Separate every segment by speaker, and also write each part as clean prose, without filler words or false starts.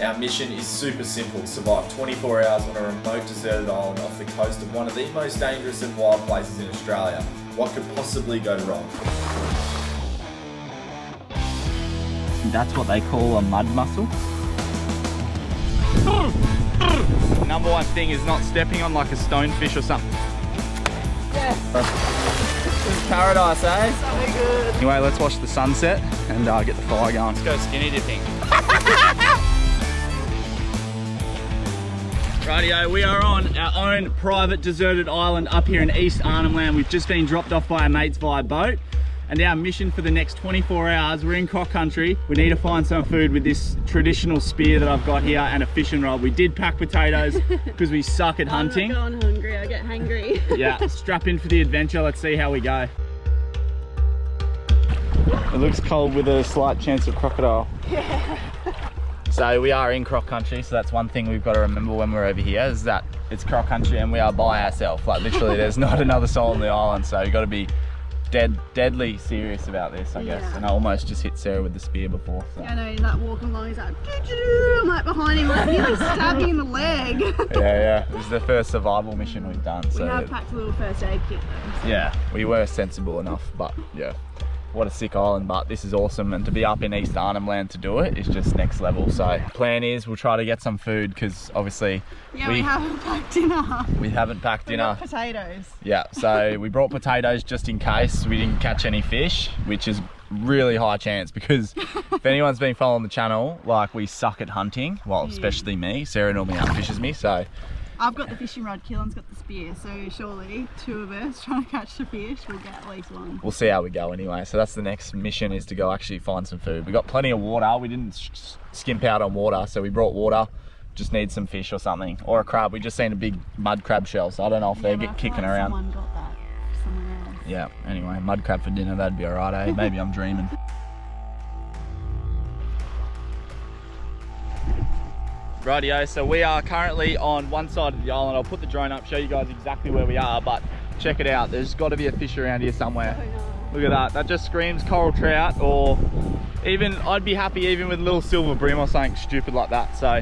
Speaker 1: Our mission is super simple: survive 24 hours on a remote deserted island off the coast of one of the most dangerous and wild places in Australia. What could possibly go wrong?
Speaker 2: That's what they call a mud mussel. Number one thing is not stepping on like a stonefish or something.
Speaker 3: Yes.
Speaker 2: This is paradise, eh?
Speaker 3: So good.
Speaker 2: Anyway, let's watch the sunset and get the fire going. Let's go skinny dipping. Rightio, we are on our own private deserted island up here in East Arnhem Land. We've just been dropped off by our mates via boat. And our mission for the next 24 hours, we're in croc country. We need to find some food with this traditional spear that I've got here and a fishing rod. We did pack potatoes because we suck at hunting.
Speaker 3: I'm not going hungry, I get hangry.
Speaker 2: Yeah, strap in for the adventure. Let's see how we go. It looks cold with a slight chance of crocodile.
Speaker 3: Yeah.
Speaker 2: So we are in croc country, so that's one thing we've got to remember when we're over here, is that it's croc country and we are by ourselves. Like literally there's not another soul on the island, so you've got to be deadly serious about this, I guess. And I almost just hit Sarah with the spear before. So.
Speaker 3: Yeah, I know, that walking along, he's like, I'm like behind him, like nearly stabbing in the leg.
Speaker 2: Yeah. This is the first survival mission we've done. So
Speaker 3: we have packed a little first aid kit though. So.
Speaker 2: Yeah, we were sensible enough, but yeah. What a sick island, but this is awesome, and to be up in East Arnhem Land to do it is just next level. So plan is we'll try to get some food because obviously
Speaker 3: we haven't packed dinner.
Speaker 2: We haven't packed dinner.
Speaker 3: We got potatoes.
Speaker 2: Yeah, so we brought potatoes just in case we didn't catch any fish, which is really high chance because if anyone's been following the channel, like we suck at hunting. Well, especially me. Sarah normally outfishes me, so.
Speaker 3: I've got the fishing rod, Keelan's got the spear, so surely two of us trying to catch the fish, we'll get at least one.
Speaker 2: We'll see how we go anyway. So that's the next mission, is to go actually find some food. We got plenty of water. We didn't skimp out on water, so we brought water. Just need some fish or something, or a crab. We just seen a big mud crab shell, so I don't know if they get kicking around.
Speaker 3: Someone got that somewhere else.
Speaker 2: Yeah, anyway, mud crab for dinner, that'd be alright, eh? Maybe I'm dreaming. Rightio, so we are currently on one side of the island. I'll put the drone up, show you guys exactly where we are, but check it out. There's got to be a fish around here somewhere. Look at that. That just screams coral trout, or even, I'd be happy even with a little silver brim or something stupid like that. So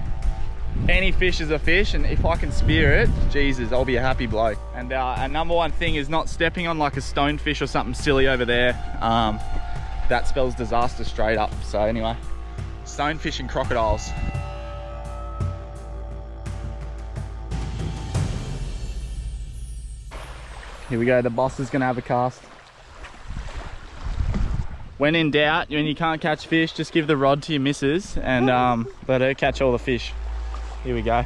Speaker 2: any fish is a fish, and if I can spear it, Jesus, I'll be a happy bloke. And our number one thing is not stepping on like a stonefish or something silly over there. That spells disaster straight up. So anyway, stonefish and crocodiles. Here we go, the boss is gonna have a cast. When in doubt, when you can't catch fish, just give the rod to your missus and let her catch all the fish. Here we go.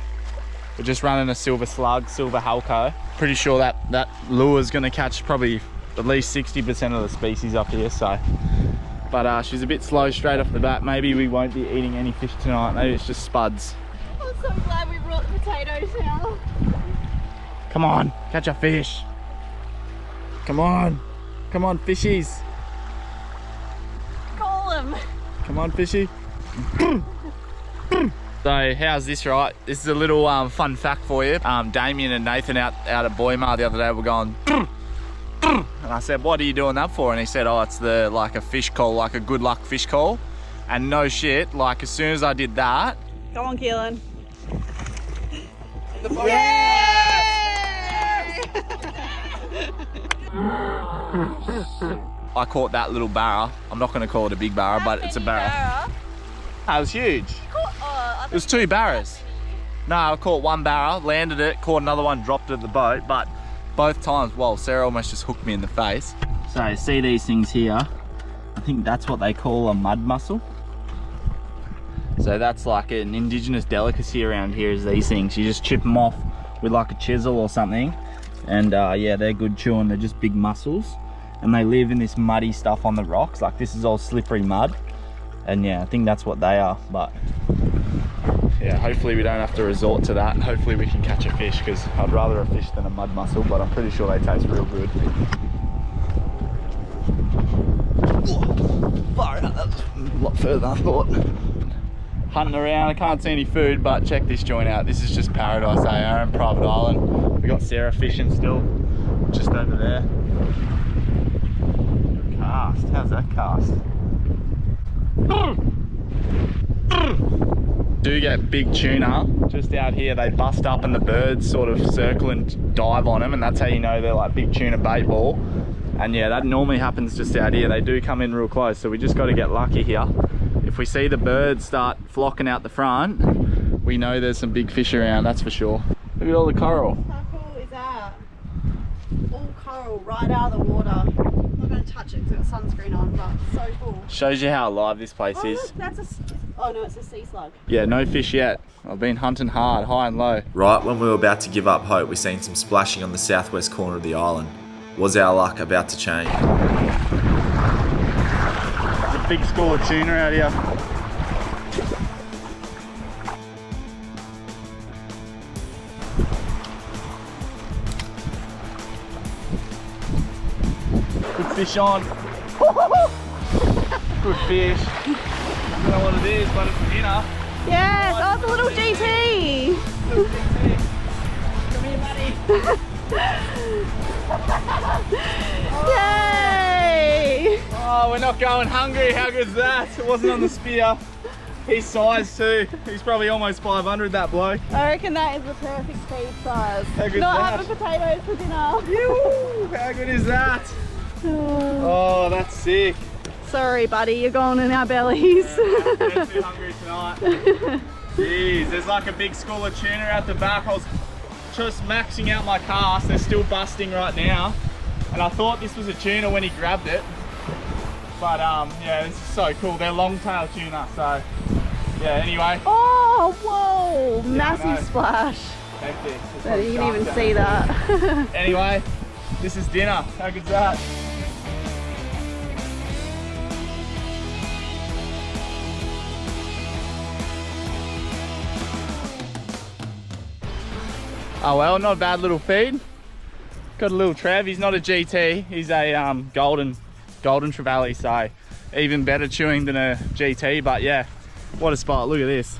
Speaker 2: We're just running a silver slug, silver halco. Pretty sure that lure is gonna catch probably at least 60% of the species up here, so. But she's a bit slow straight off the bat. Maybe we won't be eating any fish tonight. Maybe it's just spuds.
Speaker 3: I'm so glad we brought the potatoes now.
Speaker 2: Come on, catch a fish. Come on fishies.
Speaker 3: Call them.
Speaker 2: Come on fishy. So how's this, right? This is a little fun fact for you. Damien and Nathan out at Boymar the other day were going and I said, what are you doing that for? And he said, oh, it's like a fish call, like a good luck fish call. And no shit, like as soon as I did that.
Speaker 3: Come on, Keelan.
Speaker 2: I caught that little barra. I'm not going to call it a big barra, but it's a barra. That was huge. It was two barras. No, I caught one barra, landed it, caught another one, dropped it at the boat, but both times, well, Sarah almost just hooked me in the face. So see these things here? I think that's what they call a mud mussel. So that's like an indigenous delicacy around here, is these things. You just chip them off with like a chisel or something. And yeah, they're good chewing. They're just big mussels. And they live in this muddy stuff on the rocks. Like this is all slippery mud. And yeah, I think that's what they are. But yeah, hopefully we don't have to resort to that. Hopefully we can catch a fish, because I'd rather a fish than a mud mussel, but I'm pretty sure they taste real good. Far out, that was a lot further than I thought. Hunting around, I can't see any food, but check this joint out. This is just paradise, eh? Our own private island. We got Sarah fishing still, just over there. Cast, how's that cast? do get big tuna just out here. They bust up and the birds sort of circle and dive on them, and that's how you know they're like big tuna bait ball. And yeah, that normally happens just out here. They do come in real close, so we just got to get lucky here. If we see the birds start flocking out the front, we know there's some big fish around, that's for sure. Look at all the coral.
Speaker 3: How cool is that? All coral right out of the water. I'm not going to touch it because it's got sunscreen on, but so cool.
Speaker 2: Shows you how alive this place is.
Speaker 3: Look, that's a... Oh no, it's a sea slug.
Speaker 2: Yeah, no fish yet. I've been hunting hard, high and low.
Speaker 1: Right when we were about to give up hope, we seen some splashing on the southwest corner of the island. Was our luck about to change?
Speaker 2: There's a big school of tuna out here. Good fish on. Good fish. I don't know what it is, but it's dinner.
Speaker 3: Yes, oh, it's a little GT.
Speaker 2: Come here, buddy.
Speaker 3: Yay!
Speaker 2: Oh, we're not going hungry. How good's that? It wasn't on the spear. He's size too. He's probably almost 500, that bloke.
Speaker 3: I reckon that is the perfect feed size.
Speaker 2: How good's
Speaker 3: Not
Speaker 2: that?
Speaker 3: having potatoes for dinner.
Speaker 2: Yoo, how good is that? Oh, that's sick.
Speaker 3: Sorry, buddy, you're going in our bellies.
Speaker 2: Yeah, we're too hungry tonight. Jeez, there's like a big school of tuna out the back. I was just maxing out my cast. They're still busting right now. And I thought this was a tuna when he grabbed it. But yeah, this is so cool. They're long-tail tuna, so yeah, anyway.
Speaker 3: Oh, whoa,
Speaker 2: Yeah, I know.
Speaker 3: massive splash.
Speaker 2: Hectic.
Speaker 3: So you can even see that.
Speaker 2: Anyway, this is dinner. How good's that? Oh well, not a bad little feed. Got a little Trev. He's not a GT. He's a golden trevally, so even better chewing than a GT. But yeah, what a spot! Look at this.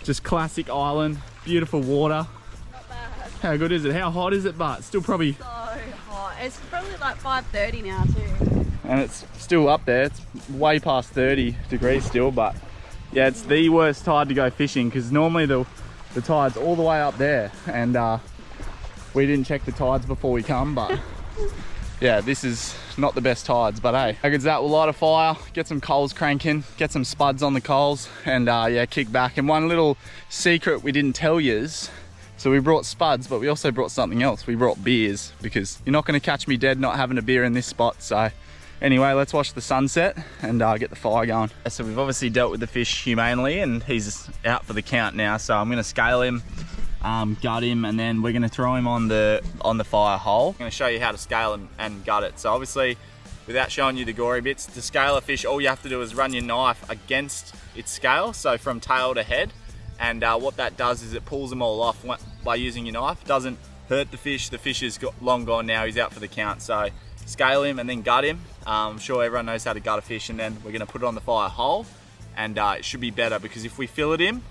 Speaker 2: Just classic island, beautiful water.
Speaker 3: Not bad.
Speaker 2: How good is it? How hot is it? But still probably.
Speaker 3: So hot. It's probably like 5:30 now too.
Speaker 2: And it's still up there. It's way past 30 degrees still. But yeah, it's the worst tide to go fishing because normally the tide's all the way up there, and we didn't check the tides before we come, but yeah, this is not the best tides. But hey, how good's that? We'll light a fire, get some coals cranking, get some spuds on the coals, and yeah, kick back. And one little secret we didn't tell yous, so we brought spuds, but we also brought something else. We brought beers, because you're not going to catch me dead not having a beer in this spot. So anyway, let's watch the sunset and get the fire going. So we've obviously dealt with the fish humanely, and he's out for the count now. So I'm going to scale him, gut him, and then we're going to throw him on the fire hole. I'm going to show you how to scale him and gut it. So obviously, without showing you the gory bits, to scale a fish, all you have to do is run your knife against its scale, so from tail to head. And what that does is it pulls them all off by using your knife. Doesn't hurt the fish. The fish is long gone now. He's out for the count. So scale him and then gut him. I'm sure everyone knows how to gut a fish, and then we're going to put it on the fire hole, and it should be better, because if we fillet him,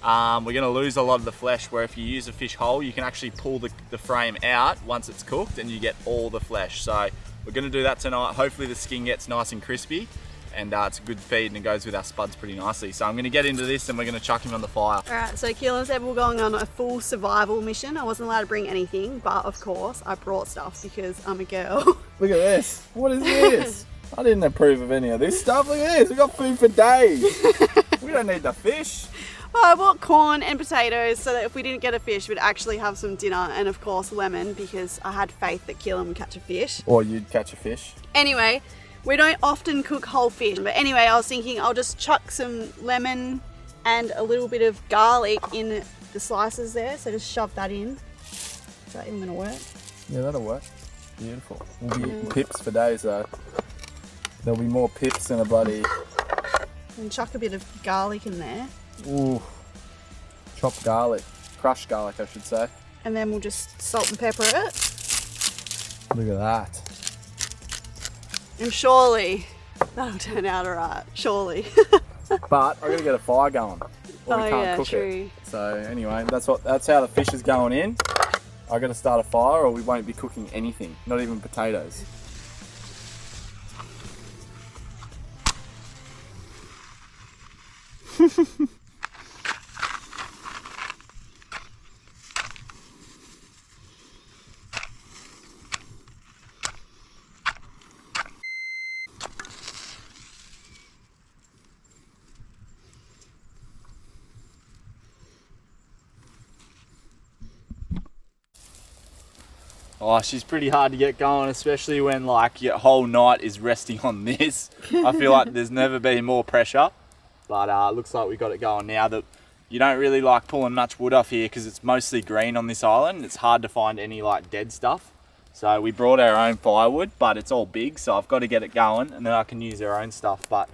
Speaker 2: we're going to lose a lot of the flesh, where if you use a fish hole, you can actually pull the frame out once it's cooked and you get all the flesh. So we're going to do that tonight. Hopefully the skin gets nice and crispy, and it's a good feed and it goes with our spuds pretty nicely. So I'm going to get into this and we're going to chuck him on the fire.
Speaker 3: Alright, so Keelan said we're going on a full survival mission. I wasn't allowed to bring anything, but of course I brought stuff because I'm a girl.
Speaker 1: Look at this. What is this? I didn't approve of any of this stuff. Look at this. We got food for days. We don't need the fish.
Speaker 3: Well, I bought corn and potatoes so that if we didn't get a fish, we'd actually have some dinner, and of course lemon, because I had faith that Keelan would catch a fish.
Speaker 1: Or you'd catch a fish.
Speaker 3: Anyway, we don't often cook whole fish, but anyway, I was thinking I'll just chuck some lemon and a little bit of garlic in the slices there, so just shove that in. Is that even gonna work?
Speaker 1: Yeah, that'll work. Beautiful. We'll be eating pips for days though. There'll be more pips than a bloody...
Speaker 3: And chuck a bit of garlic in there.
Speaker 1: Ooh. Chopped garlic. Crushed garlic, I should say.
Speaker 3: And then we'll just salt and pepper it.
Speaker 1: Look at that.
Speaker 3: And surely that'll turn out alright. Surely.
Speaker 1: But I gotta get a fire going, or we can't cook
Speaker 3: true.
Speaker 1: it. So anyway, that's how the fish is going in. I gotta start a fire, or we won't be cooking anything, not even potatoes.
Speaker 2: Oh, she's pretty hard to get going, especially when like your whole night is resting on this. I feel like there's never been more pressure, but looks like we got it going now. That you don't really like pulling much wood off here because it's mostly green on this island. It's hard to find any like dead stuff. So we brought our own firewood, but it's all big, so I've got to get it going and then I can use our own stuff. But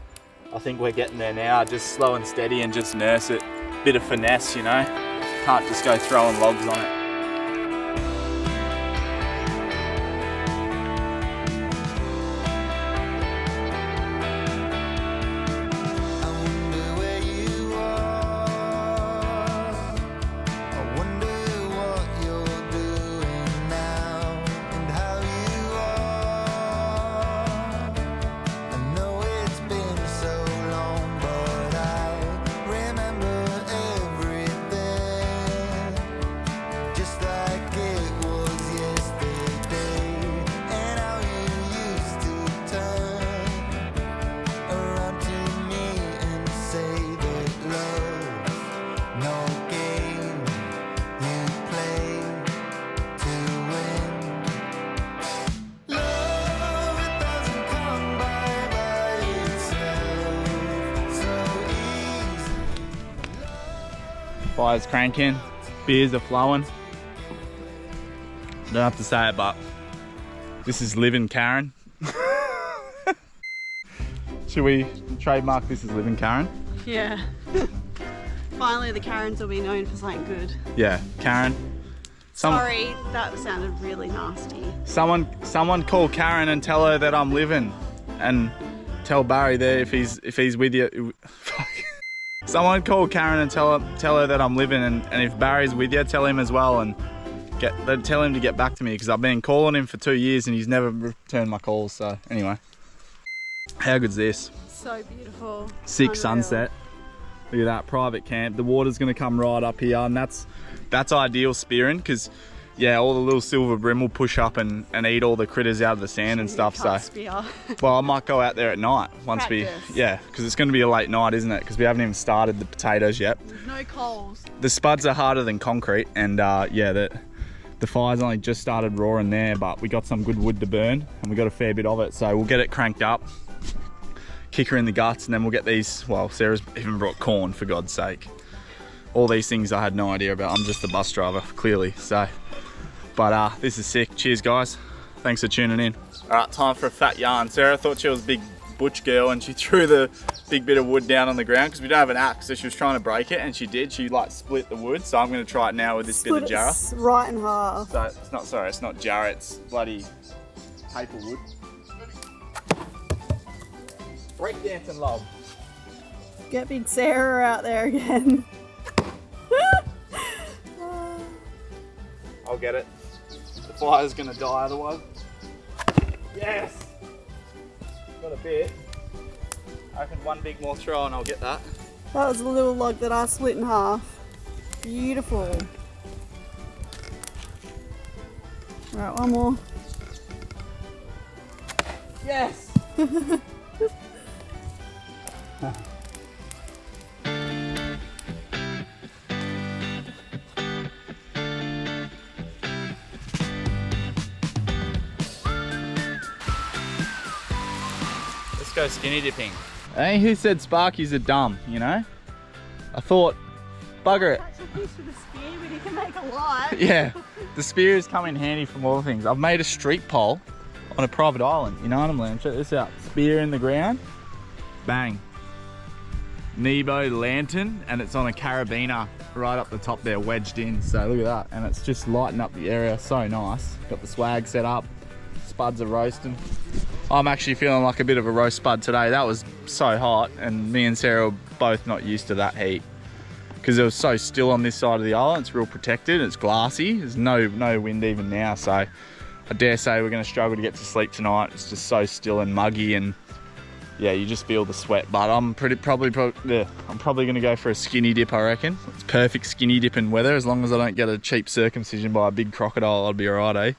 Speaker 2: I think we're getting there now, just slow and steady and just nurse it. Bit of finesse, you know. Can't just go throwing logs on it. Fire's cranking, beers are flowing. Don't have to say it, but this is living Karen. Should we trademark this as living Karen?
Speaker 3: Yeah. Finally the Karens will be known for something good.
Speaker 2: Yeah, Karen.
Speaker 3: Sorry, that sounded really nasty.
Speaker 2: Someone call Karen and tell her that I'm living, and tell Barry there if he's with you. Someone call Karen and tell her that I'm living, and if Barry's with you, tell him as well, and tell him to get back to me because I've been calling him for 2 years and he's never returned my calls. So anyway, how good's this?
Speaker 3: So beautiful.
Speaker 2: Sick
Speaker 3: Unreal.
Speaker 2: Sunset. Look at that private camp. The water's going to come right up here, and that's ideal spearing because yeah, all the little silver brim will push up and eat all the critters out of the sand and stuff. So, well, I might go out there at night once because it's going to be a late night, isn't it? Because we haven't even started the potatoes yet.
Speaker 3: There's no coals. The
Speaker 2: spuds are harder than concrete, and yeah, the fire's only just started roaring there, but we got some good wood to burn, and we got a fair bit of it. So we'll get it cranked up, kick her in the guts, and then we'll get these. Well, Sarah's even brought corn, for God's sake. All these things I had no idea about. I'm just a bus driver, clearly. So. But this is sick. Cheers, guys. Thanks for tuning in. All right, time for a fat yarn. Sarah thought she was a big butch girl and she threw the big bit of wood down on the ground because we don't have an axe, so she was trying to break it, and she did. She like split the wood, so I'm going to try it now with this bit of jarrah.
Speaker 3: Right in half.
Speaker 2: So it's not jarrah, it's bloody paper wood. Breakdancing love.
Speaker 3: Get big Sarah out there again.
Speaker 2: I'll get it. The fire's gonna die otherwise. Yes! Got a bit. I reckon one big more throw and I'll get that.
Speaker 3: That was a little log that I split in half. Beautiful. Right, one more.
Speaker 2: Yes! Go skinny dipping. Hey, who said Sparkies are dumb, you know? I thought, bugger it.
Speaker 3: Catch a fish with a spear, but you can make a lot.
Speaker 2: Yeah, the spears come in handy from all things. I've made a street pole on a private island in Arnhem Land. Check this out. Spear in the ground, bang. Nebo lantern, and it's on a carabiner right up the top there, wedged in. So look at that, and it's just lighting up the area. So nice. Got the swag set up. Spuds are roasting. I'm actually feeling like a bit of a roast spud today. That was so hot, and me and Sarah were both not used to that heat because it was so still on this side of the island. It's real protected, it's glassy, there's no wind even now, so I dare say we're going to struggle to get to sleep tonight. It's just so still and muggy, and yeah, you just feel the sweat. But I'm probably going to go for a skinny dip, I reckon. It's perfect skinny dipping weather. As long as I don't get a cheap circumcision by a big crocodile, I'll be alright, eh?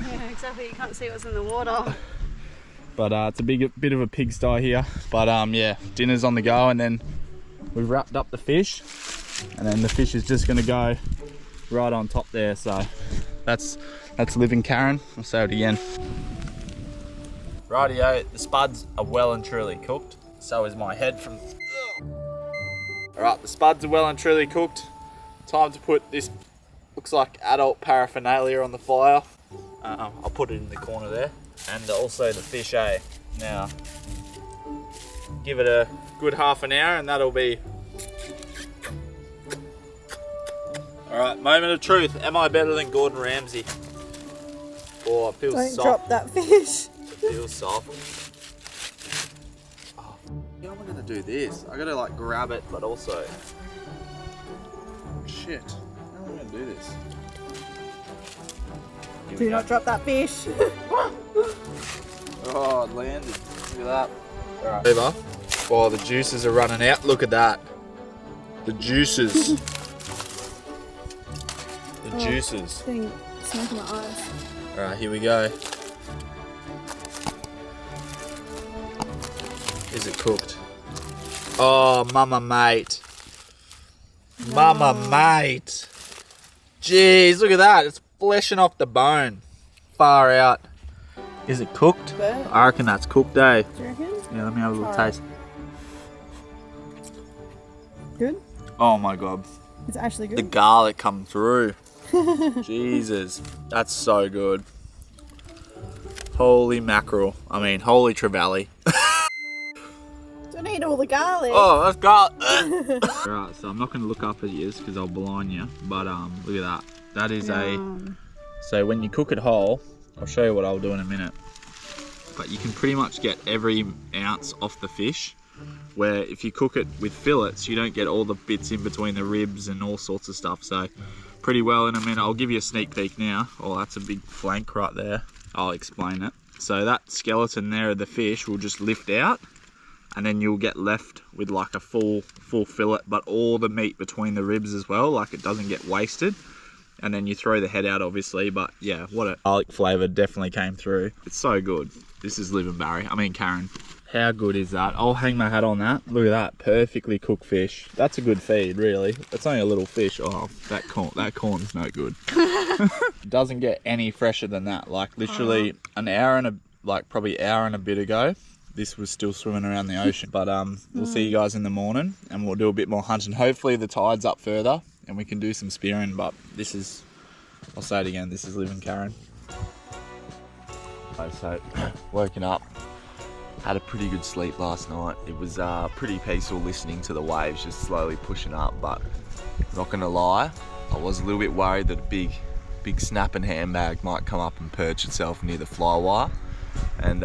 Speaker 3: Yeah, exactly. You can't see what's in the water.
Speaker 2: But it's a bit of a pigsty here. But yeah, dinner's on the go, and then we've wrapped up the fish, and then the fish is just going to go right on top there. So that's living Karen. I'll say it again. Rightio, the spuds are well and truly cooked. So is my head from... Alright, the spuds are well and truly cooked. Time to put this, looks like adult paraphernalia on the fire. I'll put it in the corner there. And also the fish, eh? Now, give it a good half an hour and that'll be... Alright, moment of truth. Am I better than Gordon Ramsay? Oh, it feels
Speaker 3: Don't
Speaker 2: soft.
Speaker 3: drop that fish.
Speaker 2: It feels soft. Oh, how am I gonna do this? I gotta like grab it, but also... Shit, how am I gonna do this?
Speaker 3: Do not drop that fish.
Speaker 2: Oh, it landed. Look at that. Alright. Over. Oh, the juices are running out. Look at that. The juices. The juices.
Speaker 3: Thing smoking my eyes.
Speaker 2: Alright, here we go. Is it cooked? Oh, mama mate. No. Mama mate. Jeez, look at that. It's fleshing off the bone. Far out. Is it cooked?
Speaker 3: Good.
Speaker 2: I reckon that's cooked, eh?
Speaker 3: Do you reckon?
Speaker 2: Yeah, let me have a little taste.
Speaker 3: Good?
Speaker 2: Oh my god.
Speaker 3: It's actually good.
Speaker 2: The garlic come through. Jesus. That's so good. Holy mackerel. I mean, holy trevally.
Speaker 3: Don't eat all the garlic.
Speaker 2: Oh, that's garlic. Right, so I'm not going to look up at yours because I'll blind you. But look at that. That is So when you cook it whole, I'll show you what I'll do in a minute. But you can pretty much get every ounce off the fish. Where if you cook it with fillets, you don't get all the bits in between the ribs and all sorts of stuff. So pretty well in a minute. I'll give you a sneak peek now. Oh, that's a big flank right there. I'll explain it. So that skeleton there of the fish will just lift out and then you'll get left with like a full fillet, but all the meat between the ribs as well, like it doesn't get wasted. And then you throw the head out obviously, but yeah, what a garlic flavour definitely came through. It's so good. This is living Karen. How good is that? I'll hang my hat on that. Look at that, perfectly cooked fish. That's a good feed, really. It's only a little fish. Oh, that corn's no good. Doesn't get any fresher than that. Like literally an hour and probably hour and a bit ago, this was still swimming around the ocean. But we'll see you guys in the morning and we'll do a bit more hunting. Hopefully the tide's up further and we can do some spearing. But this is, I'll say it again, this is living Karen. So woken up. Had a pretty good sleep last night. It was pretty peaceful listening to the waves just slowly pushing up, but not gonna lie, I was a little bit worried that a big snapping handbag might come up and perch itself near the fly wire, and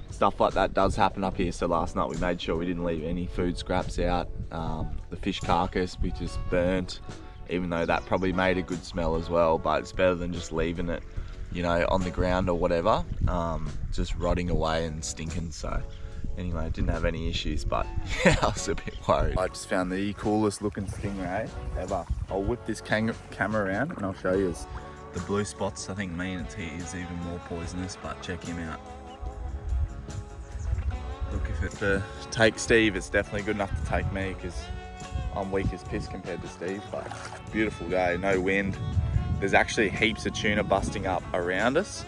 Speaker 2: stuff like that does happen up here. So last night we made sure we didn't leave any food scraps out. The fish carcass we just burnt, even though that probably made a good smell as well, but it's better than just leaving it, you know, on the ground or whatever, just rotting away and stinking. So anyway, I didn't have any issues, but yeah, I was a bit worried. I just found the coolest looking stingray ever. I'll whip this camera around and I'll show you the blue spots. I think mean is even more poisonous, but check him out. Look, if it takes Steve, it's definitely good enough to take me, because I'm weak as piss compared to Steve. But beautiful day, no wind. There's actually heaps of tuna busting up around us,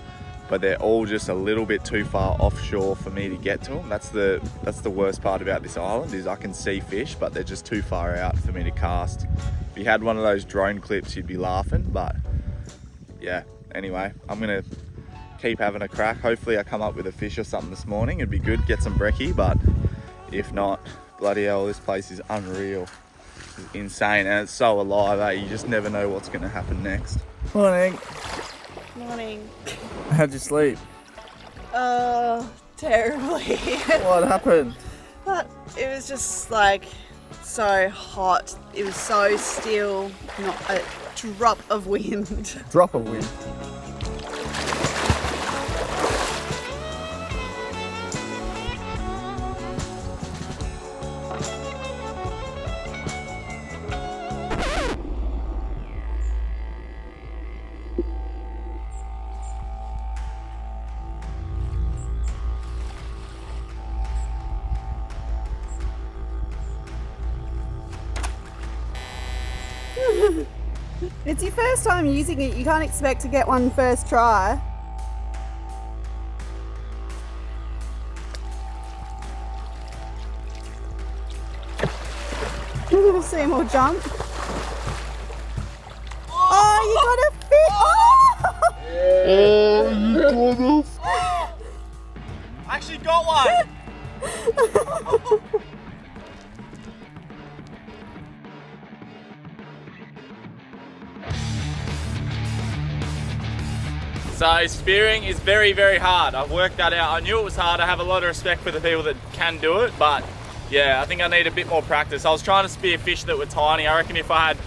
Speaker 2: but they're all just a little bit too far offshore for me to get to them. That's the worst part about this island, is I can see fish, but they're just too far out for me to cast. If you had one of those drone clips, you'd be laughing, but yeah. Anyway, I'm gonna keep having a crack. Hopefully I come up with a fish or something this morning. It'd be good, get some brekkie, but if not, bloody hell, this place is unreal. It's insane, and it's so alive, eh? You just never know what's going to happen next. Morning.
Speaker 3: Morning.
Speaker 2: How'd you sleep?
Speaker 3: Terribly.
Speaker 2: What happened?
Speaker 3: But it was just like so hot. It was so still, not a drop of wind.
Speaker 2: Drop of wind.
Speaker 3: It's your first time using it. You can't expect to get one first try. Little Seymour jump. Oh, you got a fish! Oh!
Speaker 2: I actually got one! So spearing is very, very hard. I've worked that out. I knew it was hard. I have a lot of respect for the people that can do it, but yeah, I think I need a bit more practice. I was trying to spear fish that were tiny. I reckon if I had,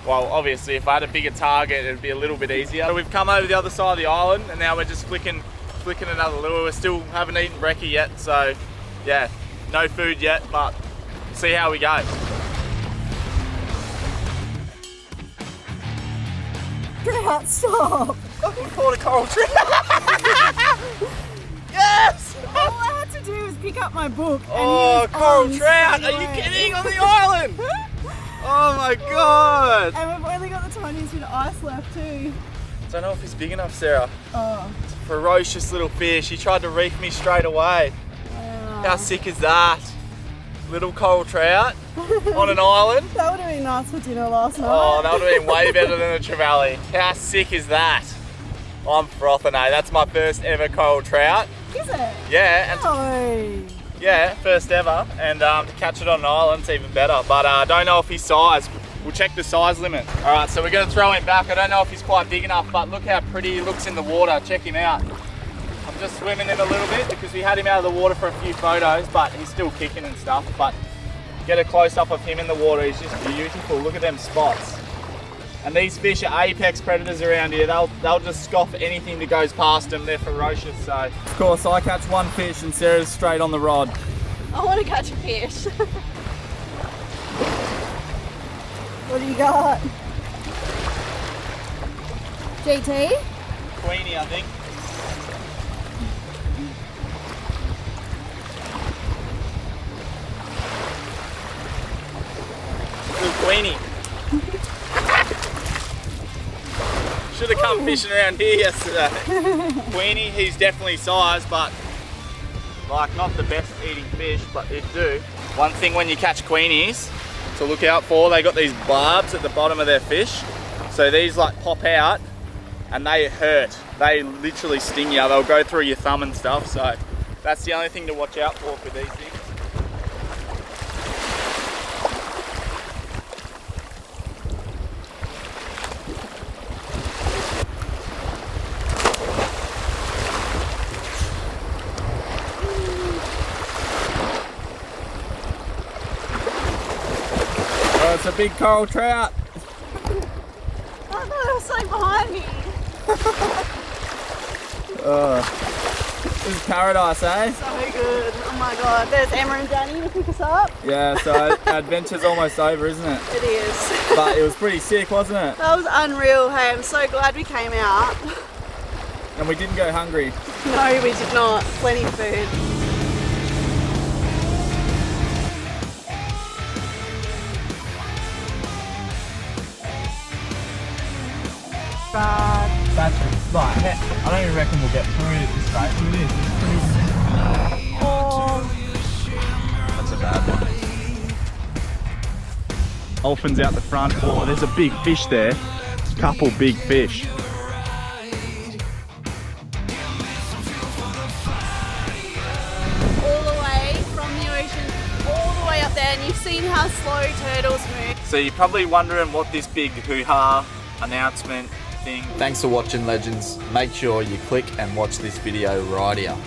Speaker 2: well, obviously if I had a bigger target, it'd be a little bit easier. So we've come over the other side of the island and now we're just flicking another lure. We still haven't eaten brekkie yet, so yeah, no food yet, but we'll see how we go.
Speaker 3: Trout, stop!
Speaker 2: Fucking caught a coral trout! Yes!
Speaker 3: All I had to do was pick up my book and
Speaker 2: Oh, coral trout! Are you kidding? On the island! Oh my god!
Speaker 3: And we've only got the tiniest bit of ice left too.
Speaker 2: Don't know if he's big enough, Sarah.
Speaker 3: Oh.
Speaker 2: It's a ferocious little fish. He tried to reef me straight away. How sick is that? Little coral trout on an island.
Speaker 3: That would have been nice for dinner last night.
Speaker 2: Oh, that would have been way better than the trevally. How sick is that? I'm frothing, eh? That's my first ever coral trout.
Speaker 3: Is it?
Speaker 2: Yeah, and
Speaker 3: No.
Speaker 2: yeah, first ever. And to catch it on an island's even better. But I don't know if his size. We'll check the size limit. All right, so we're gonna throw him back. I don't know if he's quite big enough, but look how pretty he looks in the water. Check him out. I'm just swimming in a little bit because we had him out of the water for a few photos, but he's still kicking and stuff. But get a close up of him in the water. He's just beautiful. Look at them spots. And these fish are apex predators around here. They'll just scoff anything that goes past them. They're ferocious. So of course I catch one fish and Sarah's straight on the rod.
Speaker 3: I want to catch a fish. What do you got? GT?
Speaker 2: Queenie, I think. Little Queenie. Should have come fishing around here yesterday. Queenie, he's definitely sized, but like not the best eating fish, but it do. One thing when you catch queenies to look out for, they got these barbs at the bottom of their fish. So these like pop out and they hurt. They literally sting you. They'll go through your thumb and stuff. So that's the only thing to watch out for these things. Oh, it's a big coral trout.
Speaker 3: I thought there was something behind me.
Speaker 2: This is paradise, eh?
Speaker 3: So good. Oh my god. There's Emma and Danny to pick us up.
Speaker 2: Yeah, so our adventure's almost over, isn't it?
Speaker 3: It is.
Speaker 2: But it was pretty sick, wasn't it?
Speaker 3: That was unreal. Hey, I'm so glad we came out.
Speaker 2: And we didn't go hungry.
Speaker 3: No, we did not. Plenty of food.
Speaker 2: That's like, I don't even reckon we'll get through it this straight. Look at this, it's pretty...
Speaker 3: Oh.
Speaker 2: That's a bad one. Dolphins out the front. Oh, there's a big fish there. Couple big fish.
Speaker 3: All the way from the ocean, all the way up there, and you've seen how slow turtles move.
Speaker 2: So you're probably wondering what this big hoo-ha announcement thing.
Speaker 1: Thanks for watching, legends. Make sure you click and watch this video right here.